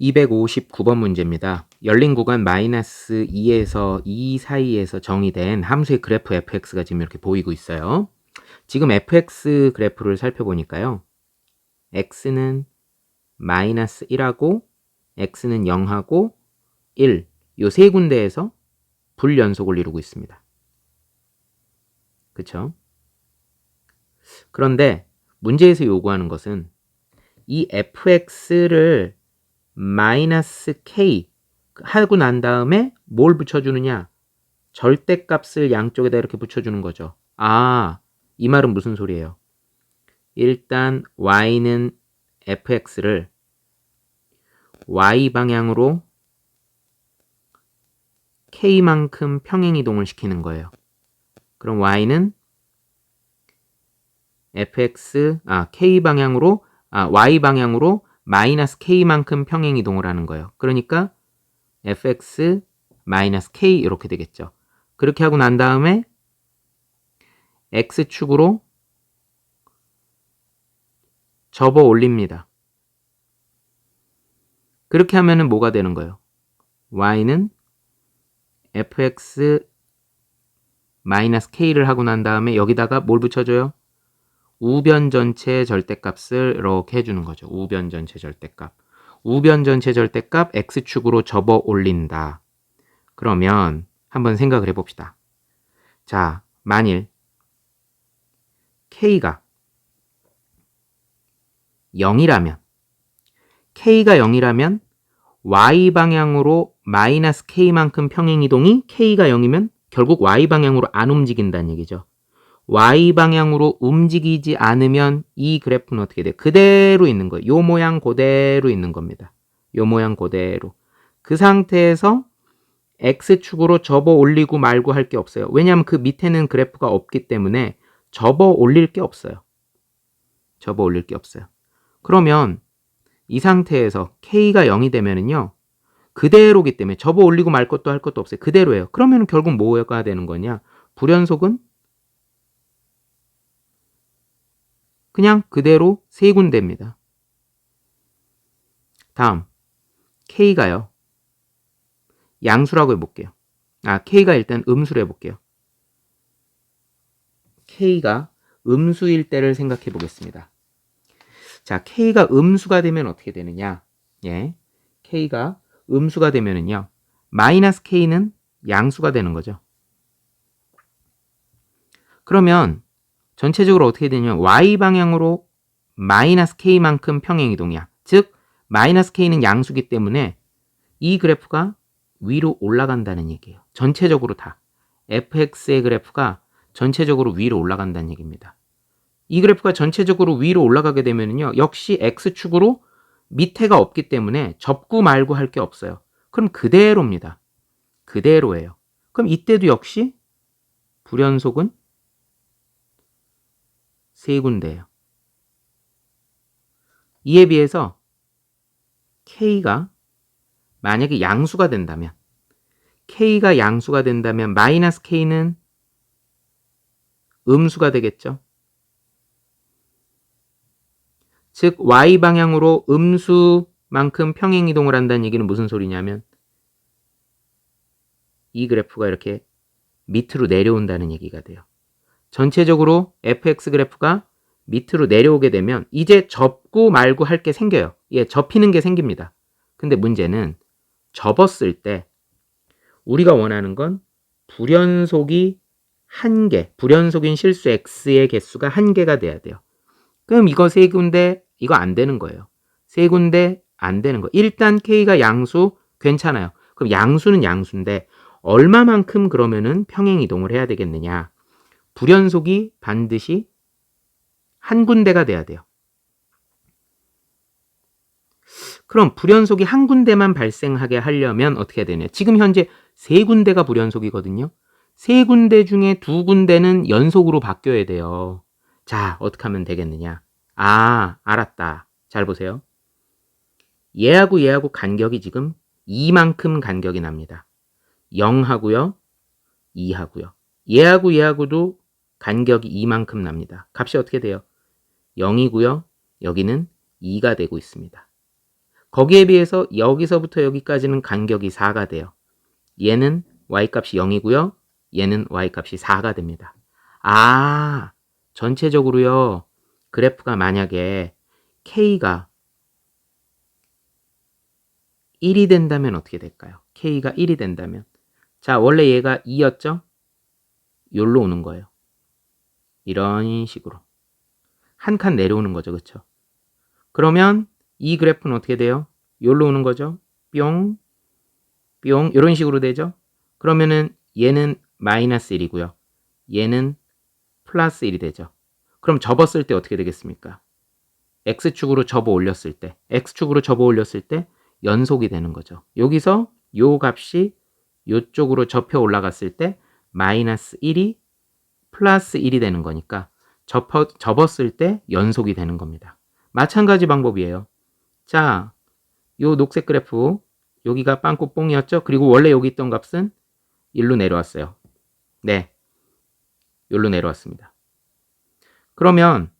259번 문제입니다. 열린 구간 마이너스 2에서 2 사이에서 정의된 함수의 그래프 fx가 지금 이렇게 보이고 있어요. 지금 fx 그래프를 살펴보니까요. x는 마이너스 1하고 x는 0하고 1, 요 세 군데에서 불연속을 이루고 있습니다. 그쵸? 그런데 문제에서 요구하는 것은 이 fx를 마이너스 k 하고 난 다음에 뭘 붙여주느냐? 절대값을 양쪽에다 이렇게 붙여주는 거죠. 아, 이 말은 무슨 소리예요? 일단 y는 fx를 y 방향으로 k만큼 평행이동을 시키는 거예요. 그럼 y는 y 방향으로 마이너스 k만큼 평행이동을 하는 거예요. 그러니까 fx 마이너스 k 이렇게 되겠죠. 그렇게 하고 난 다음에 x축으로 접어 올립니다. 그렇게 하면은 뭐가 되는 거예요? y는 fx 마이너스 k를 하고 난 다음에 여기다가 뭘 붙여줘요? 우변 전체 절대값을 이렇게 해주는 거죠. 우변 전체 절대값. 우변 전체 절대값 x축으로 접어 올린다. 그러면 한번 생각을 해봅시다. 자, 만일 k가 0이라면 y 방향으로 마이너스 k만큼 평행이동이 k가 0이면 결국 y 방향으로 안 움직인다는 얘기죠. y 방향으로 움직이지 않으면 이 그래프는 어떻게 돼요? 그대로 있는 거예요. 요 모양 그대로 있는 겁니다. 요 모양 그대로. 그 상태에서 x축으로 접어 올리고 말고 할 게 없어요. 왜냐하면 그 밑에는 그래프가 없기 때문에 접어 올릴 게 없어요. 접어 올릴 게 없어요. 그러면 이 상태에서 k가 0이 되면은요. 그대로기 때문에 접어 올리고 말 것도 할 것도 없어요. 그대로예요. 그러면 결국 뭐가 되는 거냐? 불연속은 그냥 그대로 세 군데입니다. 다음 k가요. 양수라고 해볼게요. k가 일단 음수로 해볼게요. k가 음수일 때를 생각해 보겠습니다. 자, k가 음수가 되면 어떻게 되느냐? 예, k가 음수가 되면은요. 마이너스 k는 양수가 되는 거죠. 그러면 전체적으로 어떻게 되냐면 y 방향으로 마이너스 k만큼 평행이동이야. 즉 마이너스 k는 양수기 때문에 이 그래프가 위로 올라간다는 얘기예요. 전체적으로 다. fx의 그래프가 전체적으로 위로 올라간다는 얘기입니다. 이 그래프가 전체적으로 위로 올라가게 되면요. 역시 x축으로 밑에가 없기 때문에 접고 말고 할 게 없어요. 그럼 그대로입니다. 그대로예요. 그럼 이때도 역시 불연속은 세 군데예요. 이에 비해서 k가 만약에 양수가 된다면 마이너스 k는 음수가 되겠죠. 즉 y 방향으로 음수만큼 평행이동을 한다는 얘기는 무슨 소리냐면 이 그래프가 이렇게 밑으로 내려온다는 얘기가 돼요. 전체적으로 fx 그래프가 밑으로 내려오게 되면 이제 접고 말고 할 게 생겨요. 예, 접히는 게 생깁니다. 근데 문제는 접었을 때 우리가 원하는 건 불연속이 한 개, 불연속인 실수 x의 개수가 한 개가 돼야 돼요. 그럼 이거 세 군데 이거 안 되는 거예요. 세 군데 안 되는 거. 일단 k가 양수 괜찮아요. 그럼 양수는 양수인데 얼마만큼 그러면은 평행 이동을 해야 되겠느냐? 불연속이 반드시 한 군데가 돼야 돼요. 그럼 불연속이 한 군데만 발생하게 하려면 어떻게 되냐? 지금 현재 세 군데가 불연속이거든요. 세 군데 중에 두 군데는 연속으로 바뀌어야 돼요. 자, 어떻게 하면 되겠느냐? 알았다. 잘 보세요. 얘하고 간격이 지금 2만큼 간격이 납니다. 0하고요. 2하고요. 얘하고도 간격이 2만큼 납니다. 값이 어떻게 돼요? 0이고요. 여기는 2가 되고 있습니다. 거기에 비해서 여기서부터 여기까지는 간격이 4가 돼요. 얘는 y값이 0이고요. 얘는 y값이 4가 됩니다. 아, 전체적으로요. 그래프가 만약에 k가 1이 된다면 어떻게 될까요? k가 1이 된다면. 자, 원래 얘가 2였죠? 여기로 오는 거예요. 이런 식으로. 한 칸 내려오는 거죠. 그쵸? 그러면 이 그래프는 어떻게 돼요? 여기로 오는 거죠. 뿅, 뿅 이런 식으로 되죠. 그러면은 얘는 마이너스 1이고요. 얘는 플러스 1이 되죠. 그럼 접었을 때 어떻게 되겠습니까? X축으로 접어 올렸을 때, X축으로 접어 올렸을 때 연속이 되는 거죠. 여기서 요 값이 요쪽으로 접혀 올라갔을 때 마이너스 1이 플러스 1이 되는 거니까 접었을 때 연속이 되는 겁니다. 마찬가지 방법이에요. 자, 요 녹색 그래프 여기가 빵꾸 뽕이었죠? 그리고 원래 여기 있던 값은 1로 내려왔어요. 네, 1로 내려왔습니다. 그러면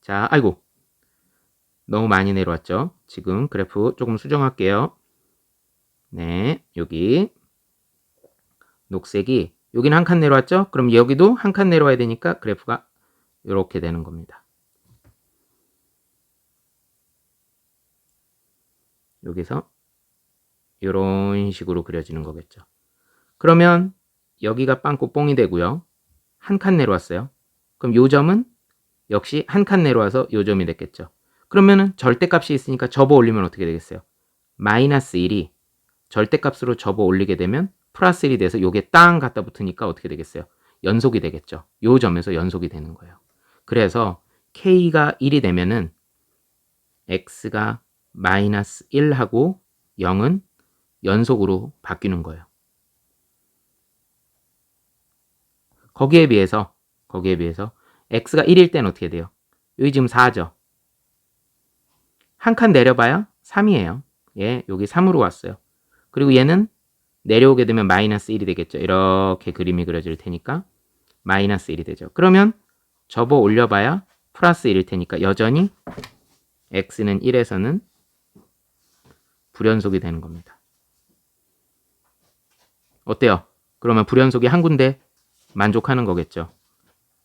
자, 아이고 너무 많이 내려왔죠? 지금 그래프 조금 수정할게요. 네, 여기 녹색이 여기는 한 칸 내려왔죠? 그럼 여기도 한 칸 내려와야 되니까 그래프가 이렇게 되는 겁니다. 여기서 이런 식으로 그려지는 거겠죠. 그러면 여기가 빵꾸 뽕이 되고요. 한 칸 내려왔어요. 그럼 요 점은 역시 한 칸 내려와서 요 점이 됐겠죠. 그러면은 절대값이 있으니까 접어 올리면 어떻게 되겠어요? 마이너스 1이 절대값으로 접어 올리게 되면 플러스 1이 돼서 요게 땅 갖다 붙으니까 어떻게 되겠어요? 연속이 되겠죠. 요 점에서 연속이 되는 거예요. 그래서 k가 1이 되면은 x가 마이너스 1하고 0은 연속으로 바뀌는 거예요. 거기에 비해서 x가 1일 때는 어떻게 돼요? 여기 지금 4죠. 한 칸 내려봐야 3이에요. 예, 여기 3으로 왔어요. 그리고 얘는 내려오게 되면 마이너스 1이 되겠죠. 이렇게 그림이 그려질 테니까 마이너스 1이 되죠. 그러면 접어 올려봐야 플러스 1일 테니까 여전히 x는 1에서는 불연속이 되는 겁니다. 어때요? 그러면 불연속이 한 군데 만족하는 거겠죠.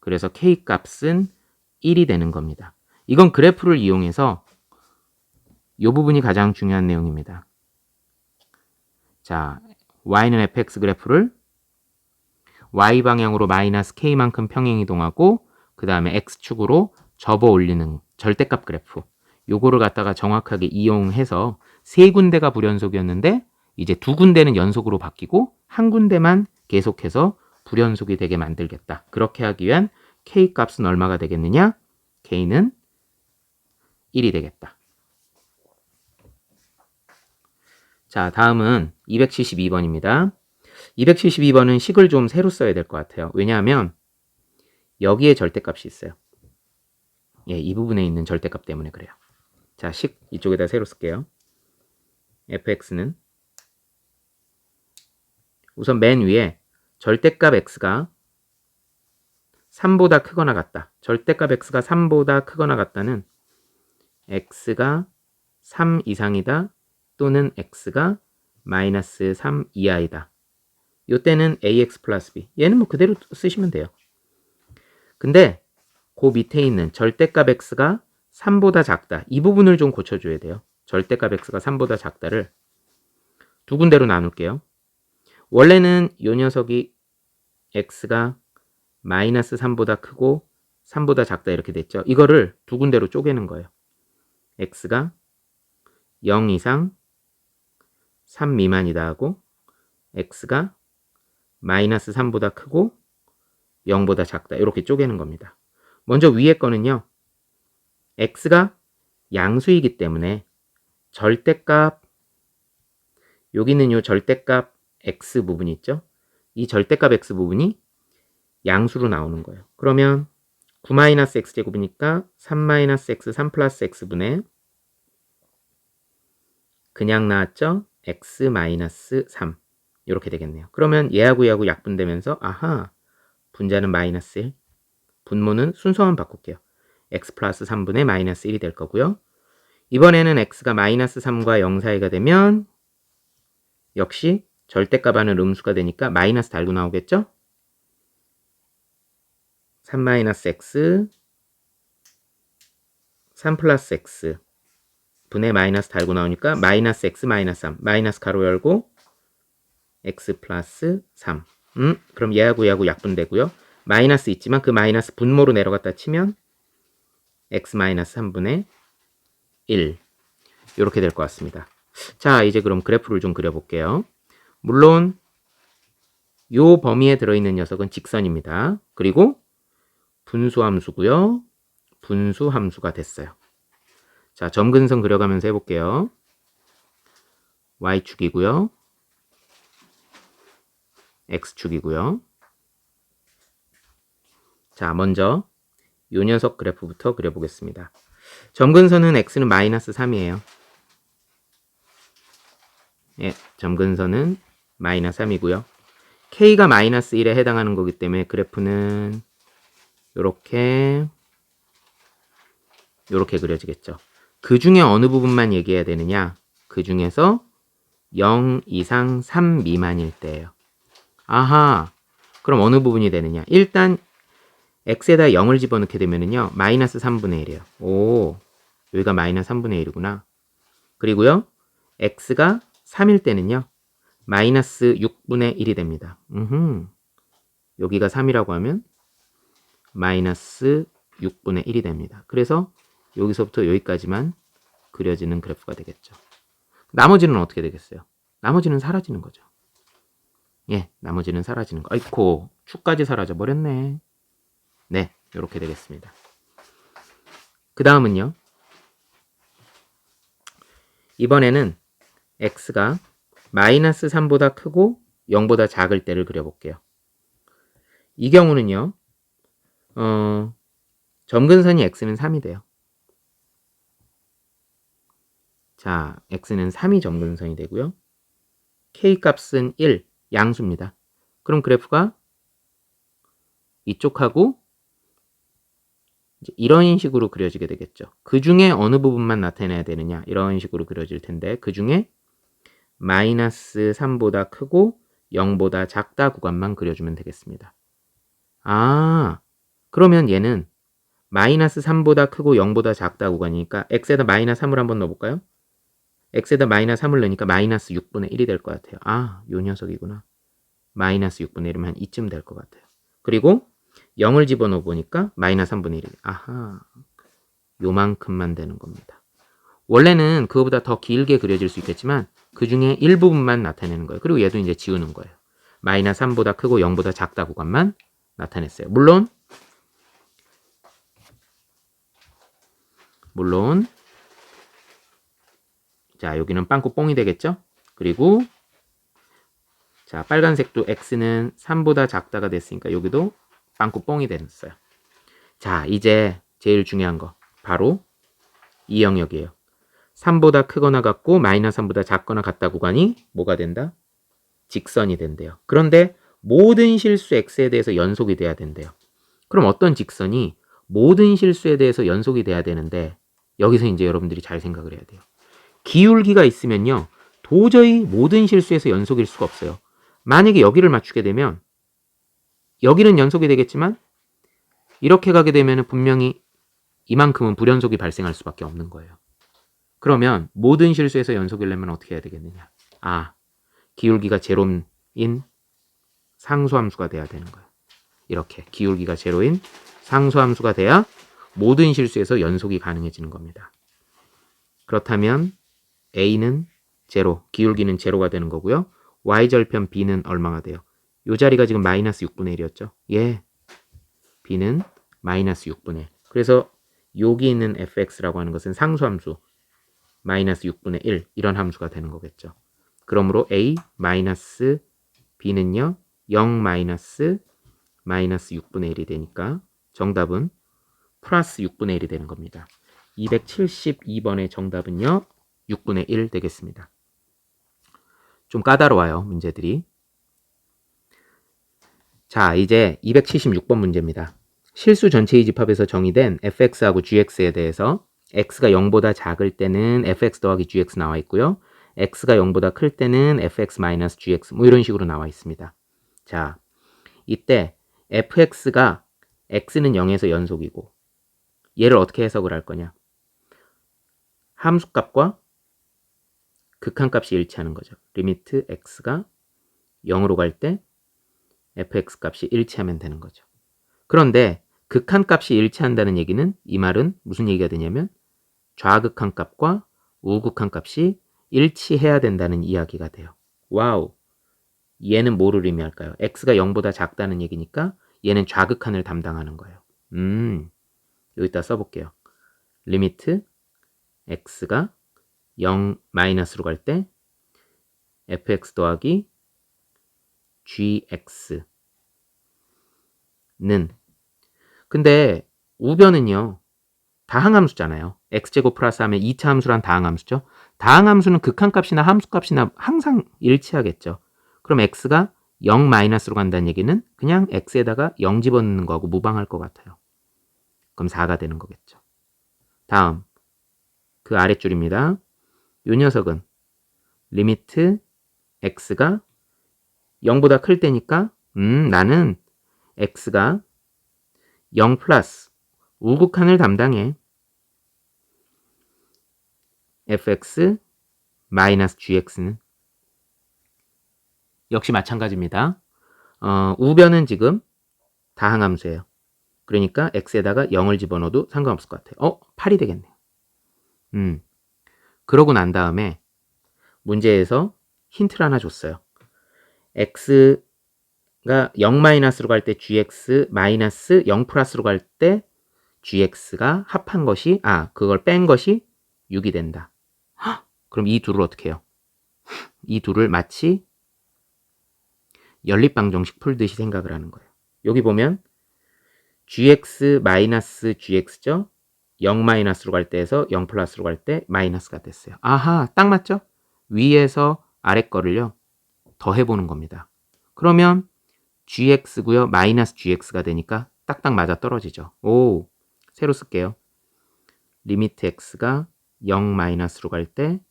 그래서 k값은 1이 되는 겁니다. 이건 그래프를 이용해서 이 부분이 가장 중요한 내용입니다. 자, y는 fx 그래프를 y방향으로 마이너스 k만큼 평행이동하고 그 다음에 x축으로 접어 올리는 절대값 그래프 요거를 갖다가 정확하게 이용해서 세 군데가 불연속이었는데 이제 두 군데는 연속으로 바뀌고 한 군데만 계속해서 불연속이 되게 만들겠다. 그렇게 하기 위한 k값은 얼마가 되겠느냐? k는 1이 되겠다. 자, 다음은 272번입니다. 272번은 식을 좀 새로 써야 될 것 같아요. 왜냐하면 여기에 절대값이 있어요. 예, 이 부분에 있는 절대값 때문에 그래요. 자, 식 이쪽에다 새로 쓸게요. fx는 우선 맨 위에 절대값 x가 3보다 크거나 같다. 절대값 x가 3보다 크거나 같다는 x가 3 이상이다 또는 x가 마이너스 3 이하이다. 요때는 ax 플러스 b. 얘는 뭐 그대로 쓰시면 돼요. 근데 그 밑에 있는 절대값 x가 3보다 작다. 이 부분을 좀 고쳐줘야 돼요. 절대값 x가 3보다 작다를 두 군데로 나눌게요. 원래는 이 녀석이 x가 마이너스 3보다 크고 3보다 작다 이렇게 됐죠. 이거를 두 군데로 쪼개는 거예요. x가 0 이상 3 미만이다 하고 x가 마이너스 3보다 크고 0보다 작다 이렇게 쪼개는 겁니다. 먼저 위에 거는요. x가 양수이기 때문에 절대값 여기는 요 절대값 x 부분이 있죠. 이 절대값 x 부분이 양수로 나오는 거예요. 그러면 9-x제곱이니까 3-x 3 플러스 x분의 그냥 나왔죠? x-3 이렇게 되겠네요. 그러면 얘하고 얘하고 약분되면서 아하 분자는 마이너스 1 분모는 순서만 바꿀게요. x 플러스 3분의 마이너스 1이 될 거고요. 이번에는 x가 마이너스 3과 0 사이가 되면 역시 절대값 안은 음수가 되니까 마이너스 달고 나오겠죠? 3 마이너스 x 3 플러스 x 분의 마이너스 달고 나오니까 마이너스 x 마이너스 3 마이너스 가로 열고 x 플러스 3 그럼 얘하고 얘하고 약분되고요. 마이너스 있지만 그 마이너스 분모로 내려갔다 치면 x 마이너스 3분의 1 이렇게 될 것 같습니다. 자, 이제 그럼 그래프를 좀 그려볼게요. 물론 요 범위에 들어있는 녀석은 직선입니다. 그리고 분수함수고요. 분수함수가 됐어요. 자, 점근선 그려가면서 해볼게요. y축이고요. x축이고요. 자, 먼저 요 녀석 그래프부터 그려보겠습니다. 점근선은 x는 마이너스 3이에요. 예, 점근선은 마이너스 3이고요. k가 마이너스 1에 해당하는 거기 때문에 그래프는 요렇게 그려지겠죠. 그 중에 어느 부분만 얘기해야 되느냐? 그 중에서 0 이상 3 미만일 때예요. 아하, 그럼 어느 부분이 되느냐? 일단 x에다 0을 집어넣게 되면은요, 마이너스 3분의 1이에요. 오, 여기가 마이너스 3분의 1이구나. 그리고요, x가 3일 때는요, 마이너스 6분의 1이 됩니다. 여기가 3이라고 하면 마이너스 6분의 1이 됩니다. 그래서 여기서부터 여기까지만 그려지는 그래프가 되겠죠. 나머지는 어떻게 되겠어요? 나머지는 사라지는 거죠. 예, 나머지는 사라지는 거. 아이코, 축까지 사라져 버렸네. 네, 이렇게 되겠습니다. 그 다음은요. 이번에는 x가 마이너스 3보다 크고 0보다 작을 때를 그려볼게요. 이 경우는요. 점근선이 x는 3이 돼요. 자, x는 3이 점근선이 되고요. k 값은 1, 양수입니다. 그럼 그래프가 이쪽하고 이런 식으로 그려지게 되겠죠. 그 중에 어느 부분만 나타내야 되느냐, 이런 식으로 그려질 텐데 그 중에 마이너스 3보다 크고 0보다 작다 구간만 그려주면 되겠습니다. 아, 그러면 얘는 마이너스 3보다 크고 0보다 작다 구간이니까 x에다 마이너스 3을 한번 넣어볼까요? x에다 마이너스 3을 넣으니까 마이너스 6분의 1이 될 것 같아요. 아, 요 녀석이구나. 마이너스 6분의 1이면 한 이쯤 될 것 같아요. 그리고 0을 집어넣어 보니까 마이너스 3분의 1이. 아하, 요만큼만 되는 겁니다. 원래는 그거보다 더 길게 그려질 수 있겠지만 그 중에 일부분만 나타내는 거예요. 그리고 얘도 이제 지우는 거예요. 마이너스 3보다 크고 0보다 작다 구간만 나타냈어요. 물론 자, 여기는 빵꾸 뽕이 되겠죠? 그리고 자, 빨간색도 x는 3보다 작다가 됐으니까 여기도 빵꾸 뽕이 됐어요. 자, 이제 제일 중요한 거 바로 이 영역이에요. 3보다 크거나 같고 마이너스 3보다 작거나 같다 구간이 뭐가 된다? 직선이 된대요. 그런데 모든 실수 x에 대해서 연속이 돼야 된대요. 그럼 어떤 직선이 모든 실수에 대해서 연속이 돼야 되는데 여기서 이제 여러분들이 잘 생각을 해야 돼요. 기울기가 있으면요. 도저히 모든 실수에서 연속일 수가 없어요. 만약에 여기를 맞추게 되면 여기는 연속이 되겠지만 이렇게 가게 되면 분명히 이만큼은 불연속이 발생할 수밖에 없는 거예요. 그러면 모든 실수에서 연속이려면 어떻게 해야 되겠느냐? 아, 기울기가 제로인 상수함수가 돼야 되는 거예요. 이렇게 기울기가 제로인 상수함수가 돼야 모든 실수에서 연속이 가능해지는 겁니다. 그렇다면 a는 제로, 기울기는 제로가 되는 거고요. y절편 b는 얼마가 돼요? 이 자리가 지금 마이너스 6분의 1이었죠? 예, b는 마이너스 6분의 1. 그래서 여기 있는 fx라고 하는 것은 상수함수 마이너스 6분의 1 이런 함수가 되는 거겠죠. 그러므로 a 마이너스 b는요 0 마이너스 6분의 1이 되니까 정답은 플러스 6분의 1이 되는 겁니다. 272번의 정답은요 6분의 1 되겠습니다. 좀 까다로워요, 문제들이. 자, 이제 276번 문제입니다. 실수 전체의 집합에서 정의된 fx하고 gx에 대해서 x가 0보다 작을 때는 fx 더하기 gx 나와 있고요. x가 0보다 클 때는 fx 마이너스 gx 뭐 이런 식으로 나와 있습니다. 자, 이때 fx가 x는 0에서 연속이고 얘를 어떻게 해석을 할 거냐? 함수값과 극한값이 일치하는 거죠. 리미트 x가 0으로 갈 때 fx 값이 일치하면 되는 거죠. 그런데 극한값이 일치한다는 얘기는 이 말은 무슨 얘기가 되냐면 좌극한값과 우극한값이 일치해야 된다는 이야기가 돼요. 와우. 얘는 뭐를 의미할까요? x가 0보다 작다는 얘기니까 얘는 좌극한을 담당하는 거예요. 여기다 써볼게요. 리미트 x가 0 마이너스로 갈 때 fx 더하기 gx는 근데 우변은요 다항함수잖아요. x제곱 플러스 하면 2차 함수란 다항함수죠. 다항함수는 극한값이나 함수값이나 항상 일치하겠죠. 그럼 x가 0 마이너스로 간다는 얘기는 그냥 x에다가 0 집어넣는 거하고 무방할 것 같아요. 그럼 4가 되는 거겠죠. 다음 그 아랫줄입니다. 이 녀석은 리미트 x가 0보다 클 때니까 나는 x가 0 플러스 우극한을 담당해. fx 마이너스 gx는 역시 마찬가지입니다. 우변은 지금 다항함수예요. 그러니까 x에다가 0을 집어넣어도 상관없을 것 같아요. 8이 되겠네요. 그러고 난 다음에 문제에서 힌트를 하나 줬어요. x가 0 마이너스로 갈 때 gx 마이너스 0 플러스로 갈 때 gx가 합한 것이 그걸 뺀 것이 6이 된다. 그럼 이 둘을 어떻게 해요? 이 둘을 마치 연립방 정식 풀듯이 생각을 하는 거예요. 여기 보면 gx 마이너스 gx죠. 0 마이너스로 갈 때에서 0 플러스로 갈 때 마이너스가 됐어요. 아하, 딱 맞죠? 위에서 아래 거를요 더해보는 겁니다. 그러면 gx고요 마이너스 gx가 되니까 딱딱 맞아 떨어지죠. 오, 새로 쓸게요. 리미트 x가 0 마이너스로 갈 때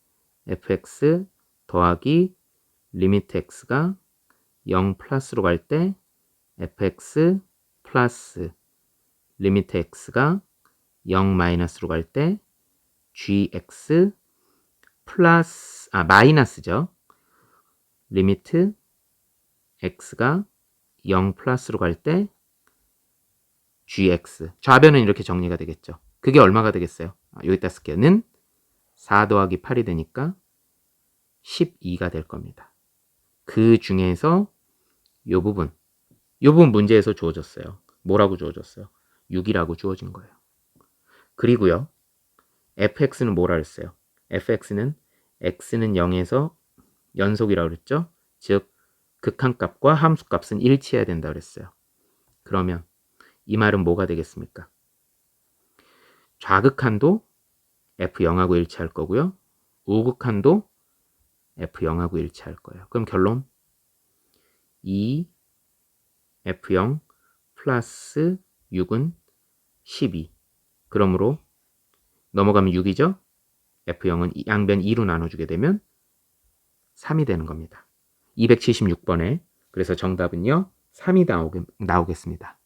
fx 더하기 리미트 x가 0 플러스로 갈 때 fx 플러스 리미트 x가 0 마이너스로 갈 때 gx 플러스 마이너스죠. 리미트 x가 0 플러스로 갈 때 gx 좌변은 이렇게 정리가 되겠죠. 그게 얼마가 되겠어요? 여기다 쓸게요. 는 4 더하기 8이 되니까 12가 될 겁니다. 그 중에서 요 부분 문제에서 주어졌어요. 뭐라고 주어졌어요? 6이라고 주어진 거예요. 그리고요 fx는 뭐라 그랬어요? fx는 x는 0에서 연속이라고 그랬죠? 즉 극한값과 함수값은 일치해야 된다 그랬어요. 그러면 이 말은 뭐가 되겠습니까? 좌극한도 f0하고 일치할 거고요. 우극한도 f0하고 일치할 거예요. 그럼 결론 2 f0 플러스 6은 12. 그러므로 넘어가면 6이죠. f0은 양변 2로 나눠주게 되면 3이 되는 겁니다. 276번에 그래서 정답은요 3이 나오겠습니다.